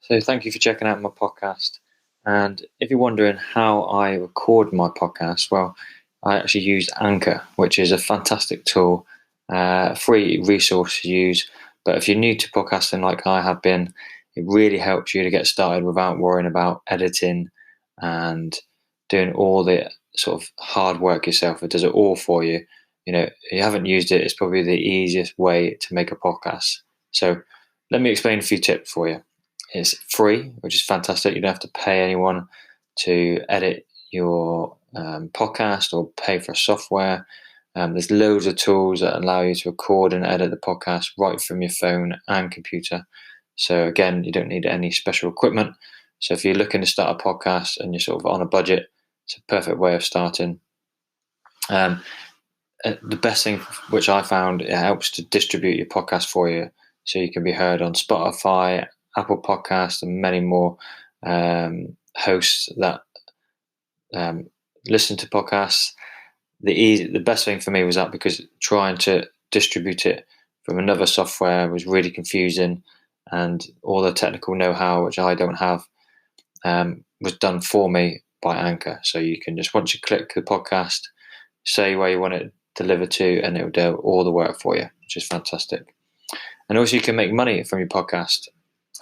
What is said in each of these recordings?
So, thank you for checking out my podcast. And if you're wondering how I record my podcast, well, I actually use Anchor, which is a fantastic tool, free resource to use. But if you're new to podcasting like I have been, it really helps you to get started without worrying about editing and doing all the sort of hard work yourself. It does it all for you. If you haven't used it, it's probably the easiest way to make a podcast. So, let me explain a few tips for you. It's free, which is fantastic. You don't have to pay anyone to edit your podcast or pay for software. There's loads of tools that allow you to record and edit the podcast right from your phone and computer. So again, you don't need any special equipment. So if you're looking to start a podcast and you're sort of on a budget, it's a perfect way of starting. The best thing which I found, it helps to distribute your podcast for you, so you can be heard on Spotify, Apple Podcasts, and many more hosts that listen to podcasts. The best thing for me was that, because trying to distribute it from another software was really confusing, and all the technical know-how, which I don't have, was done for me by Anchor. So you can just, once you click the podcast, say where you want it delivered to, and it will do all the work for you, which is fantastic. And also, you can make money from your podcast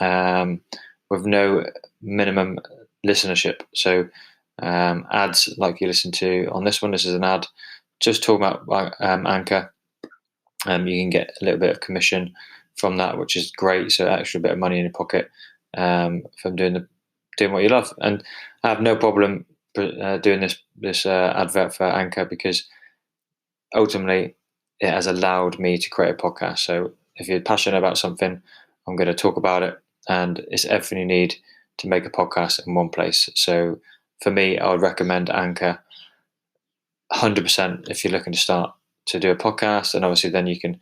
with no minimum listenership. So ads like you listen to on this one, this is an ad just talking about Anchor. You can get a little bit of commission from that, which is great. So extra bit of money in your pocket from doing what you love. And I have no problem doing this advert for Anchor, because ultimately it has allowed me to create a podcast. So if you're passionate about something, I'm going to talk about it, and it's everything you need to make a podcast in one place. So for me, I would recommend Anchor 100% if you're looking to start to do a podcast. And obviously then you can,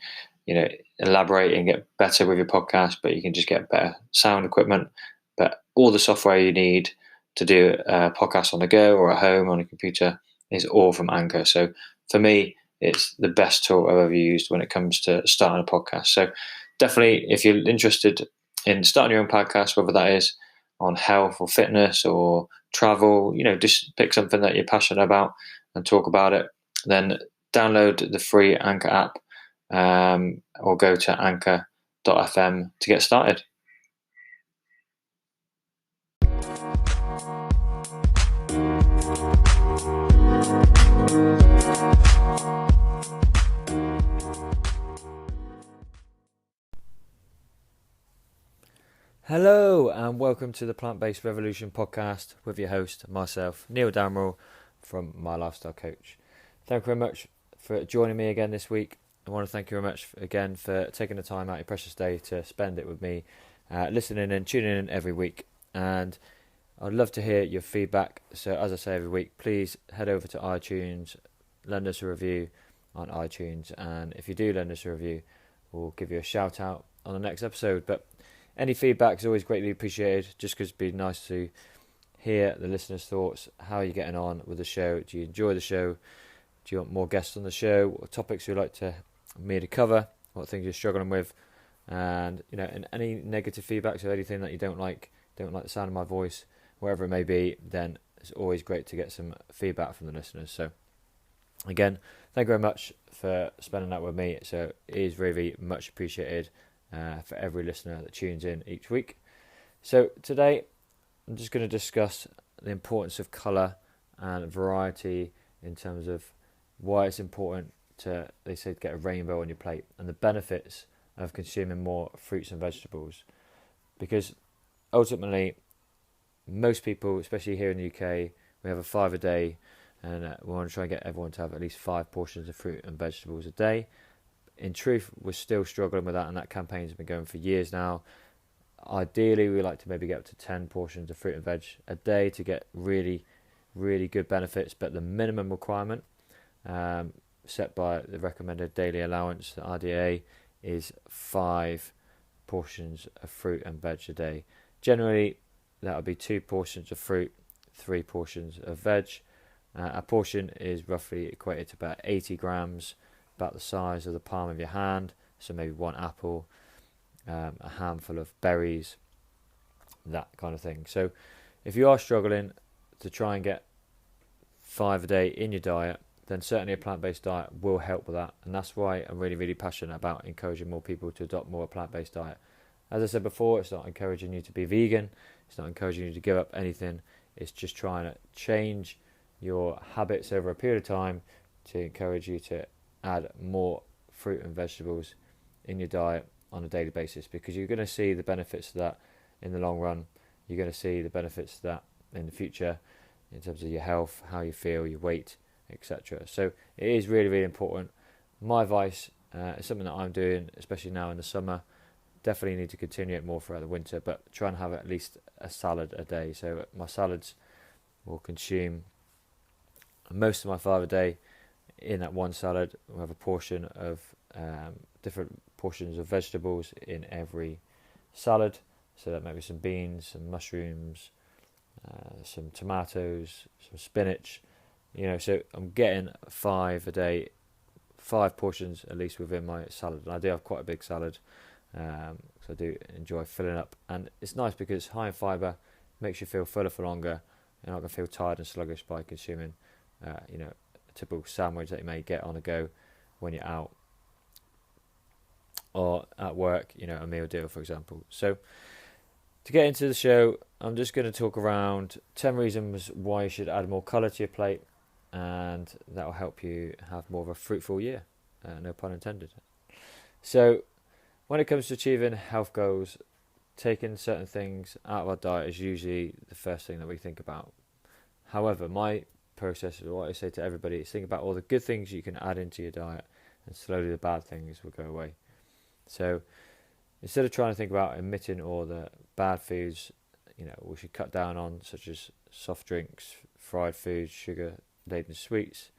elaborate and get better with your podcast, but you can just get better sound equipment. But all the software you need to do a podcast on the go or at home on a computer is all from Anchor. So for me, it's the best tool I've ever used when it comes to starting a podcast. So definitely, if you're interested in starting your own podcast, whether that is on health or fitness or travel, just pick something that you're passionate about and talk about it, then download the free Anchor app, or go to anchor.fm to get started. Hello and welcome to the Plant-Based Revolution podcast with your host, myself, Neil Damrell from My Lifestyle Coach. Thank you very much for joining me again this week. I want to thank you very much again for taking the time out of your precious day to spend it with me, listening and tuning in every week. And I'd love to hear your feedback. So as I say every week, please head over to iTunes, lend us a review on iTunes. And if you do lend us a review, we'll give you a shout out on the next episode. But any feedback is always greatly appreciated, just because it'd be nice to hear the listeners' thoughts. How are you getting on with the show? Do you enjoy the show? Do you want more guests on the show? What topics you'd like me to cover? What things you're struggling with? And and any negative feedback, so anything that you don't like the sound of my voice, wherever it may be, then it's always great to get some feedback from the listeners. So again, thank you very much for spending that with me. So it is really much appreciated for every listener that tunes in each week. So today I'm just going to discuss the importance of colour and variety in terms of why it's important to get a rainbow on your plate, and the benefits of consuming more fruits and vegetables. Because ultimately, most people, especially here in the UK, we have a 5 a day, and we want to try and get everyone to have at least 5 portions of fruit and vegetables a day. In truth, we're still struggling with that, and that campaign's been going for years now. Ideally, we like to maybe get up to 10 portions of fruit and veg a day to get really, really good benefits. But the minimum requirement set by the recommended daily allowance, the RDA, is 5 portions of fruit and veg a day. Generally, that would be 2 portions of fruit, 3 portions of veg. A portion is roughly equated to about 80 grams, about the size of the palm of your hand. So maybe 1 apple, a handful of berries, that kind of thing. So if you are struggling to try and get 5 a day in your diet, then certainly a plant-based diet will help with that. And that's why I'm really, really passionate about encouraging more people to adopt more a plant-based diet. As I said before, it's not encouraging you to be vegan. It's not encouraging you to give up anything. It's just trying to change your habits over a period of time to encourage you to add more fruit and vegetables in your diet on a daily basis, because you're going to see the benefits of that in the long run. You're going to see the benefits of that in the future in terms of your health, how you feel, your weight, etc. So it is really, really important. My advice is something that I'm doing, especially now in the summer. Definitely need to continue it more throughout the winter, but try and have at least a salad a day. So my salads will consume most of my 5 a day. In that one salad, we'll have a portion of different portions of vegetables in every salad. So that might be some beans, some mushrooms, some tomatoes, some spinach. So I'm getting 5 a day, 5 portions at least within my salad. And I do have quite a big salad, so I do enjoy filling up. And it's nice because it's high in fibre, makes you feel fuller for longer. You're not going to feel tired and sluggish by consuming, a typical sandwich that you may get on the go when you're out or at work, a meal deal, for example. So to get into the show, I'm just going to talk around 10 reasons why you should add more colour to your plate, and that will help you have more of a fruitful year, no pun intended. So when it comes to achieving health goals, taking certain things out of our diet is usually the first thing that we think about. However, my process, or what I say to everybody, is think about all the good things you can add into your diet, and slowly the bad things will go away. So instead of trying to think about omitting all the bad foods, we should cut down on, such as soft drinks, fried foods, sugar-laden sweets.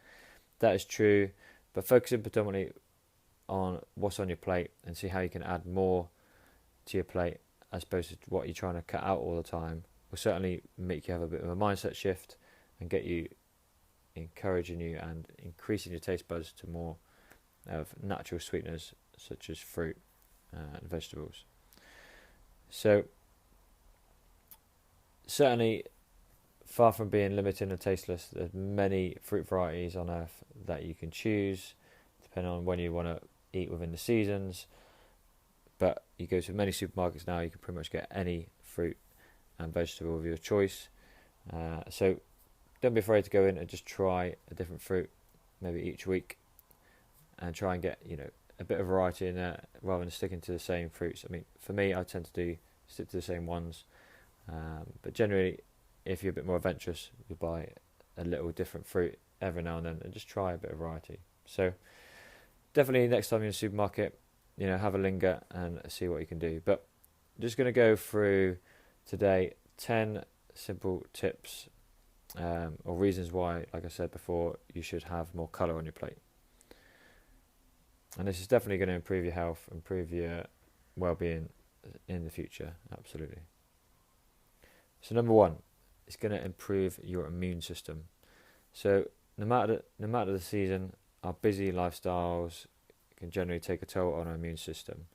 That is true, but focusing predominantly on what's on your plate and see how you can add more to your plate as opposed to what you're trying to cut out all the time will certainly make you have a bit of a mindset shift and get you encouraging you and increasing your taste buds to more of natural sweeteners such as fruit and vegetables. So certainly, far from being limited and tasteless, there's many fruit varieties on earth that you can choose depending on when you want to eat within the seasons. But you go to many supermarkets now, you can pretty much get any fruit and vegetable of your choice. So don't be afraid to go in and just try a different fruit, maybe each week, and try and get a bit of variety in there rather than sticking to the same fruits. I mean, for me, I tend to stick to the same ones, but generally, if you're a bit more adventurous, you buy a little different fruit every now and then and just try a bit of variety. So definitely next time you're in the supermarket, have a linger and see what you can do. But I'm just going to go through today 10 simple tips or reasons why, like I said before, you should have more colour on your plate. And this is definitely going to improve your health, improve your well-being in the future, absolutely. So number 1, it's going to improve your immune system. So no matter the season, our busy lifestyles can generally take a toll on our immune system.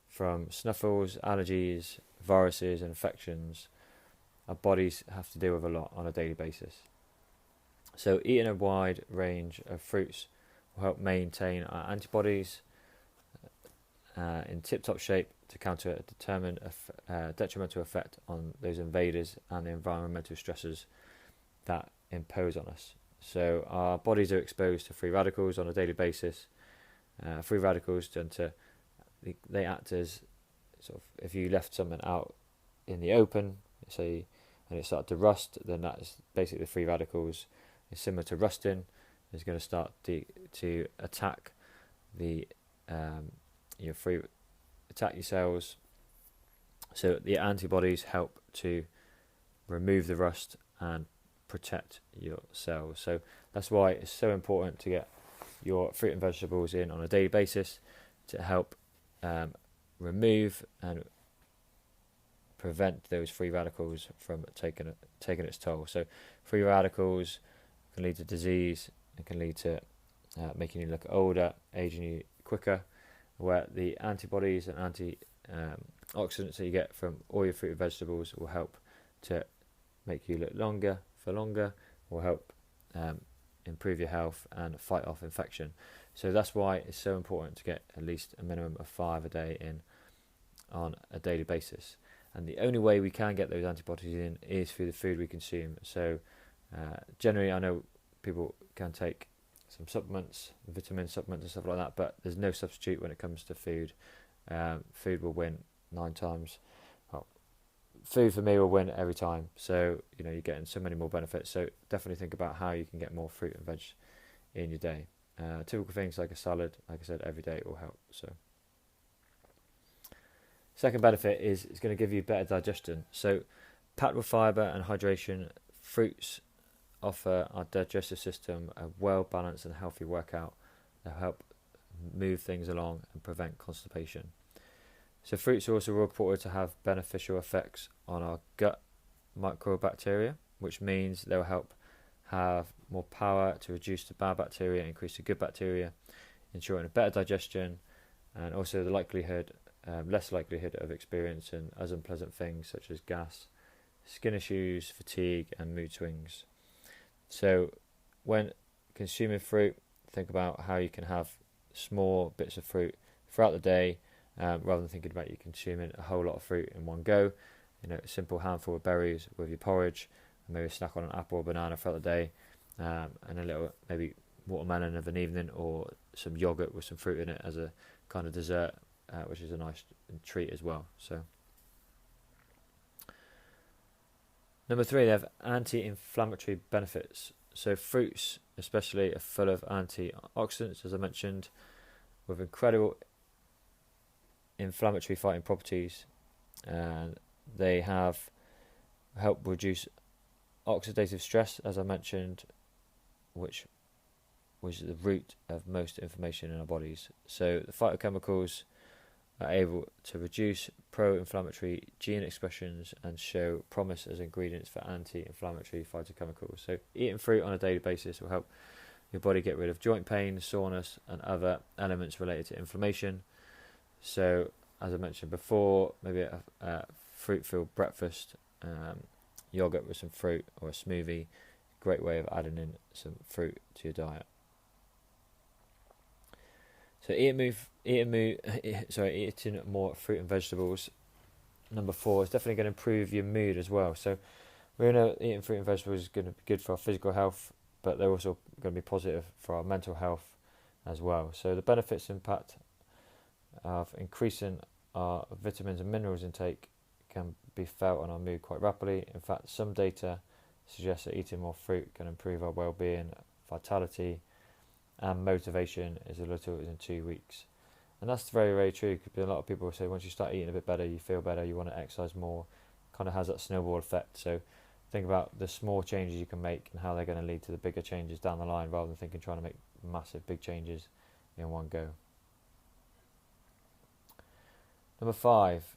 From snuffles, allergies, viruses, and infections, our bodies have to deal with a lot on a daily basis. So eating a wide range of fruits will help maintain our antibodies in tip-top shape to counter a detrimental effect on those invaders and the environmental stresses that impose on us. So our bodies are exposed to free radicals on a daily basis. Free radicals they act as sort of, if you left something out in the open, say, and it started to rust, then that's basically the free radicals. It's similar to rusting. It's going to start to attack attack your cells. So the antibodies help to remove the rust and protect your cells. So that's why it's so important to get your fruit and vegetables in on a daily basis to help remove and prevent those free radicals from taking its toll. So free radicals can lead to disease and can lead to making you look older, aging you quicker, where the antibodies and oxidants that you get from all your fruit and vegetables will help to make you look longer for longer, will help improve your health and fight off infection. So that's why it's so important to get at least a minimum of 5 a day in on a daily basis. And the only way we can get those antibodies in is through the food we consume. So generally, I know people can take some supplements, vitamin supplements and stuff like that, but there's no substitute when it comes to food. Food will win 9 times. Well, food for me will win every time. So you're getting so many more benefits. So definitely think about how you can get more fruit and veg in your day. Typical things like a salad, like I said, every day will help. So second benefit is it's going to give you better digestion. So packed with fibre and hydration, fruits offer our digestive system a well-balanced and healthy workout that help move things along and prevent constipation. So fruits are also reported to have beneficial effects on our gut microbacteria, which means they'll help have more power to reduce the bad bacteria, increase the good bacteria, ensuring a better digestion, and also the less likelihood of experiencing unpleasant things such as gas, skin issues, fatigue, and mood swings. So when consuming fruit, think about how you can have small bits of fruit throughout the day, rather than thinking about you consuming a whole lot of fruit in one go. A simple handful of berries with your porridge, and maybe a snack on an apple or banana throughout the day, and a little maybe watermelon of an evening, or some yogurt with some fruit in it as a kind of dessert, which is a nice treat as well. So number 3, they have anti-inflammatory benefits. So fruits especially are full of antioxidants, as I mentioned, with incredible inflammatory fighting properties, and they have helped reduce oxidative stress, as I mentioned, which is the root of most inflammation in our bodies. So the phytochemicals are able to reduce pro-inflammatory gene expressions and show promise as ingredients for anti-inflammatory phytochemicals. So eating fruit on a daily basis will help your body get rid of joint pain, soreness, and other elements related to inflammation. So as I mentioned before, maybe a fruit-filled breakfast, yogurt with some fruit, or a smoothie, great way of adding in some fruit to your diet. So eating more fruit and vegetables. Number 4 is definitely going to improve your mood as well. So we know eating fruit and vegetables is going to be good for our physical health, but they're also going to be positive for our mental health as well. So the benefits impact of increasing our vitamins and minerals intake can be felt on our mood quite rapidly. In fact, some data suggests that eating more fruit can improve our well-being, vitality, and motivation as little as in 2 weeks. And that's very, very true, because a lot of people say once you start eating a bit better, you feel better, you want to exercise more. Kind of has that snowball effect. So think about the small changes you can make and how they're going to lead to the bigger changes down the line, rather than trying to make massive big changes in one go. Number 5,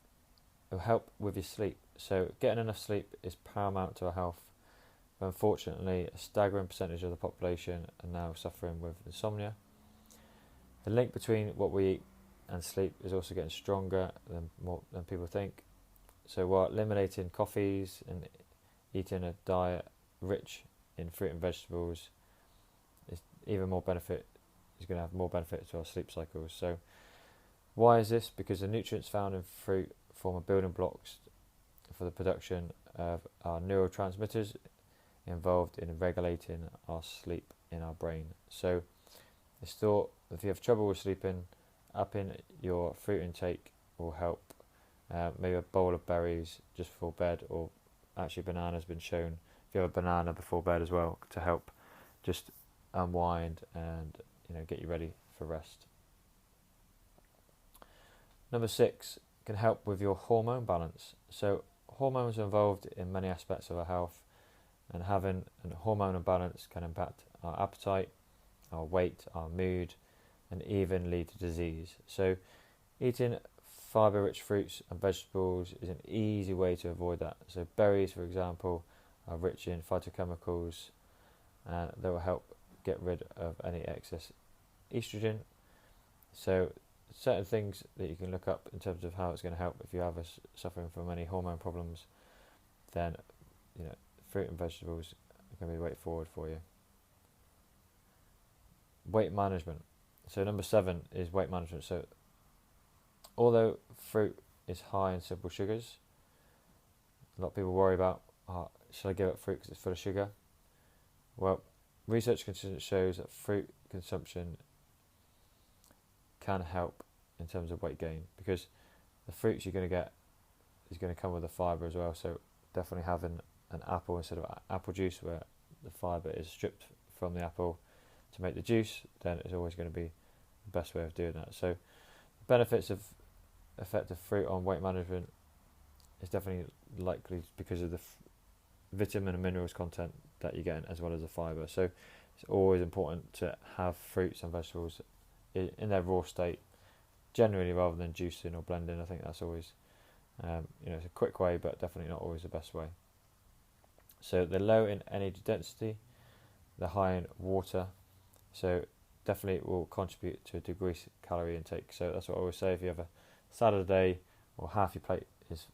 it will help with your sleep. So getting enough sleep is paramount to our health. But unfortunately, a staggering percentage of the population are now suffering with insomnia. The link between what we eat and sleep is also getting stronger than people think. So while eliminating coffees and eating a diet rich in fruit and vegetables is even more benefit, is going to have more benefit to our sleep cycles. So why is this? Because the nutrients found in fruit form a building blocks for the production of our neurotransmitters involved in regulating our sleep in our brain. So it's thought if you have trouble with sleeping, upping your fruit intake will help. Maybe a bowl of berries just before bed, or actually banana has been shown. If you have a banana before bed as well, to help just unwind and get you ready for rest. Number 6 can help with your hormone balance. So hormones are involved in many aspects of our health, and having a hormonal balance can impact our appetite, our weight, our mood, and even lead to disease. So eating fibre-rich fruits and vegetables is an easy way to avoid that. So berries, for example, are rich in phytochemicals, and they will help get rid of any excess estrogen. So certain things that you can look up in terms of how it's going to help if you are suffering from any hormone problems. Then, fruit and vegetables are going to be the way forward for you. Weight management. So number 7 is weight management. So although fruit is high in simple sugars, a lot of people worry about, should I give up fruit because it's full of sugar? Well, research consistently shows that fruit consumption can help in terms of weight gain, because the fruits you're going to get is going to come with the fibre as well. So definitely having an apple instead of apple juice, where the fibre is stripped from the apple to make the juice, then it's always going to be the best way of doing that. So the benefits of effective fruit on weight management is definitely likely because of the vitamin and minerals content that you're getting, as well as the fibre. So it's always important to have fruits and vegetables in their raw state, generally, rather than juicing or blending. I think that's always, it's a quick way, but definitely not always the best way. So they're low in energy density, they're high in water, so definitely it will contribute to a decreased calorie intake. So that's what I always say: if you have a salad a day, or half your plate is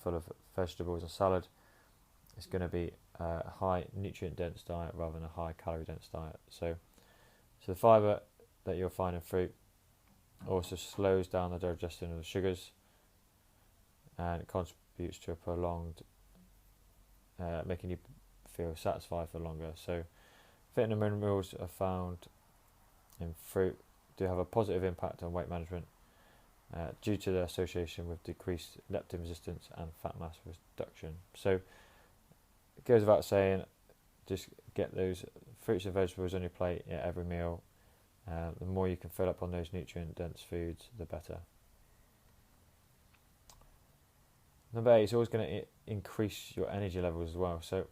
full of vegetables and salad, it's going to be a high nutrient dense diet rather than a high calorie dense diet. So the fibre that you'll find in fruit also slows down the digestion of the sugars, and it contributes to a prolonged making you feel satisfied for longer. So vitamin and minerals are found in fruit do have a positive impact on weight management due to their association with decreased leptin resistance and fat mass reduction. So it goes without saying, just get those fruits and vegetables on your plate at every meal. The more you can fill up on those nutrient dense foods, the better. Number 8 is always going to increase your energy levels as well. So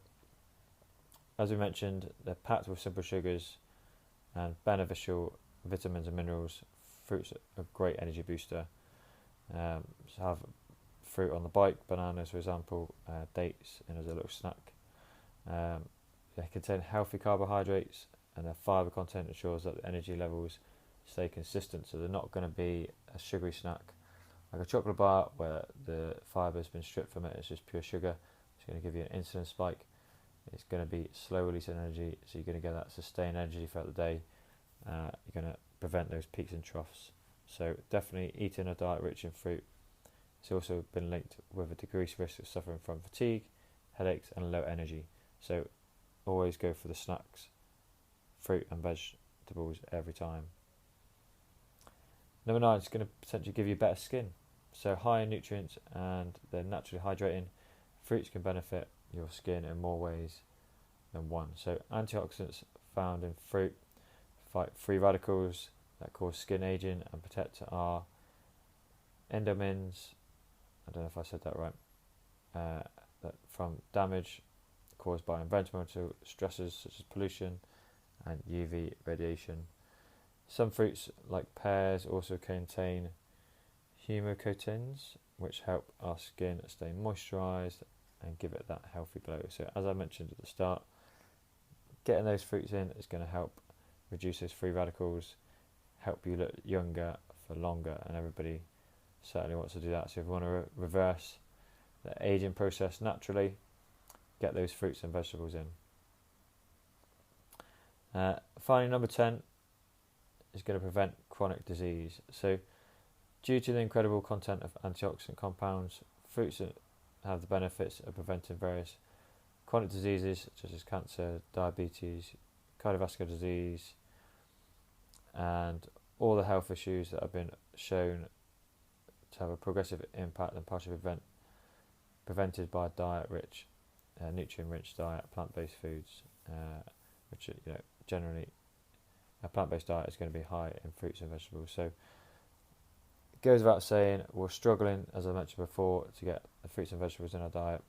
as we mentioned, they're packed with simple sugars and beneficial vitamins and minerals. Fruit's a great energy booster. So have fruit on the bike, bananas for example, dates, and as a little snack. They contain healthy carbohydrates, and their fibre content ensures that the energy levels stay consistent. So they're not going to be a sugary snack like a chocolate bar where the fibre has been stripped from it. It's just pure sugar. It's going to give you an insulin spike. It's going to be slow releasing energy, so you're going to get that sustained energy throughout the day. You're going to prevent those peaks and troughs. So definitely eating a diet rich in fruit. It's also been linked with a decreased risk of suffering from fatigue, headaches and low energy. So always go for the snacks, fruit and vegetables every time. Number 9 is going to potentially give you better skin. So high in nutrients and they're naturally hydrating. Fruits can benefit your skin in more ways than one. So antioxidants found in fruit fight free radicals that cause skin aging and protect our endomins, I don't know if I said that right, that from damage caused by environmental stresses such as pollution and UV radiation. Some fruits like pears also contain humectants, which help our skin stay moisturised and give it that healthy glow. So as I mentioned at the start, getting those fruits in is going to help reduce those free radicals, help you look younger for longer, and everybody certainly wants to do that. So if you want to reverse the aging process naturally, get those fruits and vegetables in. Finally, number 10 is going to prevent chronic disease. So due to the incredible content of antioxidant compounds, fruits have the benefits of preventing various chronic diseases such as cancer, diabetes, cardiovascular disease, and all the health issues that have been shown to have a progressive impact and partially prevented by a diet-rich, nutrient-rich diet, plant-based foods, which generally a plant-based diet is going to be high in fruits and vegetables. So it goes without saying, we're struggling, as I mentioned before, to get the fruits and vegetables in our diet.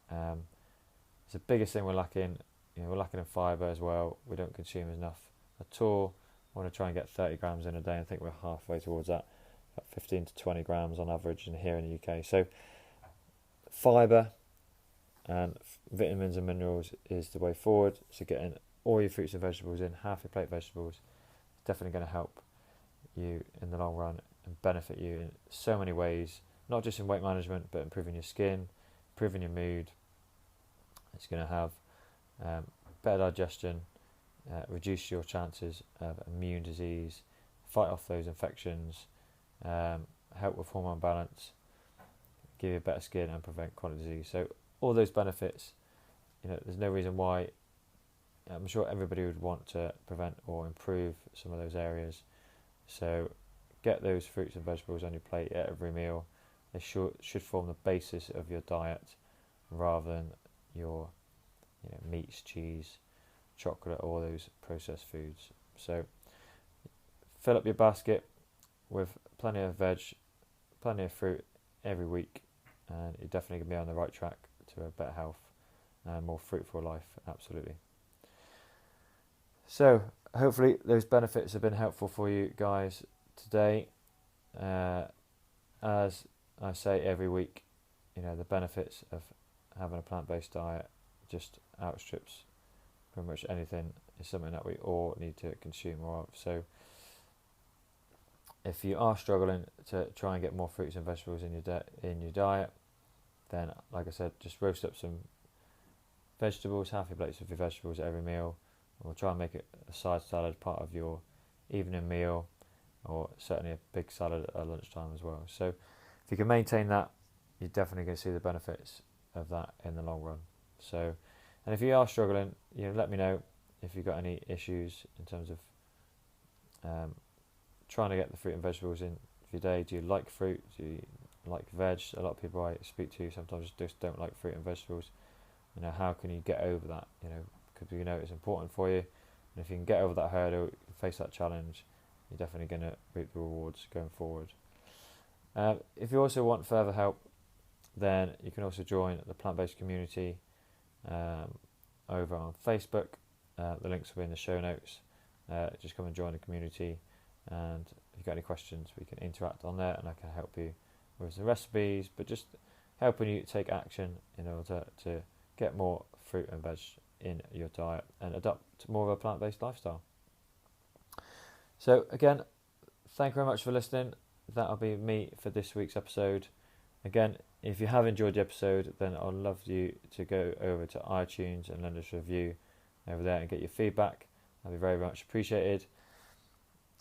It's the biggest thing we're lacking. We're lacking in fibre as well. We don't consume enough at all. I want to try and get 30 grams in a day. I think we're halfway towards that, about 15 to 20 grams on average here in the UK. So fibre and vitamins and minerals is the way forward. So getting all your fruits and vegetables in, half your plate vegetables, is definitely going to help you in the long run and benefit you in so many ways, not just in weight management, but improving your skin, improving your mood. It's going to have better digestion, reduce your chances of immune disease, fight off those infections, help with hormone balance, give you better skin and prevent chronic disease. So all those benefits, there's no reason why. I'm sure everybody would want to prevent or improve some of those areas. So get those fruits and vegetables on your plate at every meal. They should form the basis of your diet rather than your meats, cheese, chocolate, all those processed foods. So fill up your basket with plenty of veg, plenty of fruit every week, and you're definitely going to be on the right track to a better health and more fruitful life. Absolutely. So hopefully those benefits have been helpful for you guys today. As I say every week, the benefits of having a plant-based diet just outstrips pretty much anything. Is something that we all need to consume more of. So if you are struggling to try and get more fruits and vegetables in your diet, then like I said, just roast up some vegetables, half your plates of your vegetables at every meal, or try and make it a side salad part of your evening meal, or certainly a big salad at lunchtime as well. So if you can maintain that, you're definitely going to see the benefits of that in the long run. So, and if you are struggling, let me know if you've got any issues in terms of trying to get the fruit and vegetables in your day. Do you like fruit? Do you like veg? A lot of people I speak to sometimes just don't like fruit and vegetables. How can you get over that? Because it's important for you, and if you can get over that hurdle, face that challenge, you're definitely going to reap the rewards going forward. If you also want further help, then you can also join the plant-based community over on Facebook. The links will be in the show notes. Just come and join the community, and if you've got any questions, we can interact on there, and I can help you with the recipes, but just helping you take action in order to get more fruit and veg in your diet and adopt more of a plant-based lifestyle. So again, thank you very much for listening. That'll be me for this week's episode. Again, if you have enjoyed the episode, then I'd love you to go over to iTunes and lend us a review over there and get your feedback. That'd be very much appreciated.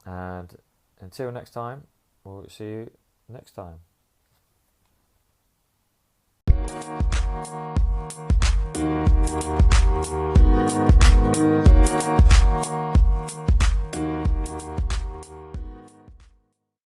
And until next time, we'll see you next time.